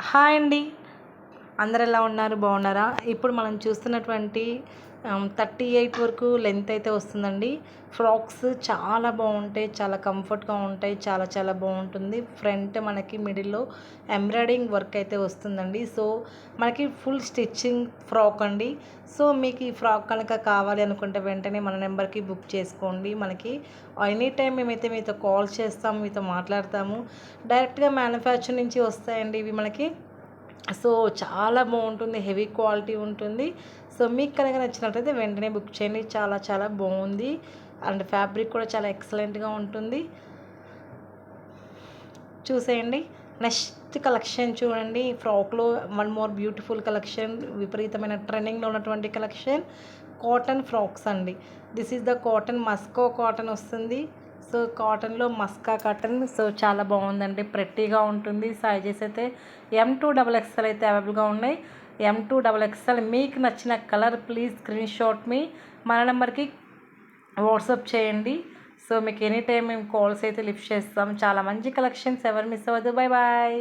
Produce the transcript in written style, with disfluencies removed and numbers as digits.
Hi అండి. అందరు ఎలా ఉన్నారు? బాగున్నారా? ఇప్పుడు మనం చూస్తున్నటువంటి 38 వరకు లెంత్ అయితే వస్తుందండి. ఫ్రాక్స్ చాలా బాగుంటాయి, చాలా కంఫర్ట్గా ఉంటాయి, చాలా చాలా బాగుంటుంది. ఫ్రంట్ మనకి మిడిల్లో ఎంబ్రాయిడింగ్ వర్క్ అయితే వస్తుందండి. సో మనకి ఫుల్ స్టిచ్చింగ్ ఫ్రాక్ అండి. సో మీకు ఈ ఫ్రాక్ కనుక కావాలి అనుకుంటే వెంటనే మన నెంబర్కి బుక్ చేసుకోండి. మనకి ఎనీ టైం మేమైతే మీతో కాల్ చేస్తాము, మీతో మాట్లాడతాము. డైరెక్ట్గా మ్యానుఫ్యాక్చర్ నుంచి వస్తాయండి ఇవి మనకి. సో చాలా బాగుంటుంది, హెవీ క్వాలిటీ ఉంటుంది. సో మీకు కనుక నచ్చినట్లయితే వెంటనే బుక్ చేయండి. చాలా చాలా బాగుంది అండ్ ఫ్యాబ్రిక్ కూడా చాలా ఎక్సలెంట్గా ఉంటుంది. చూసేయండి. నెక్స్ట్ కలెక్షన్ చూడండి. ఫ్రాక్లో వన్ మోర్ బ్యూటిఫుల్ కలెక్షన్, విపరీతమైన ట్రెండింగ్లో ఉన్నటువంటి కలెక్షన్ కాటన్ ఫ్రాక్స్ అండి. This is the cotton, మస్కో cotton వస్తుంది. సో కాటన్లో మస్కా కాటన్. సో చాలా బాగుందండి, ప్రెట్టీగా ఉంటుంది. సైజెస్ అయితే M2XXL అయితే అవైలబుల్గా ఉన్నాయి. M2XXL మీకు నచ్చిన కలర్ ప్లీజ్ స్క్రీన్ షాట్ మీ మన నెంబర్కి వాట్సాప్ చేయండి. సో మీకు ఎనీ టైం మేము కాల్స్ అయితే లిఫ్ట్ చేస్తాం. చాలా మంచి కలెక్షన్స్, ఎవరు మిస్ అవ్వద్దు. Bye bye.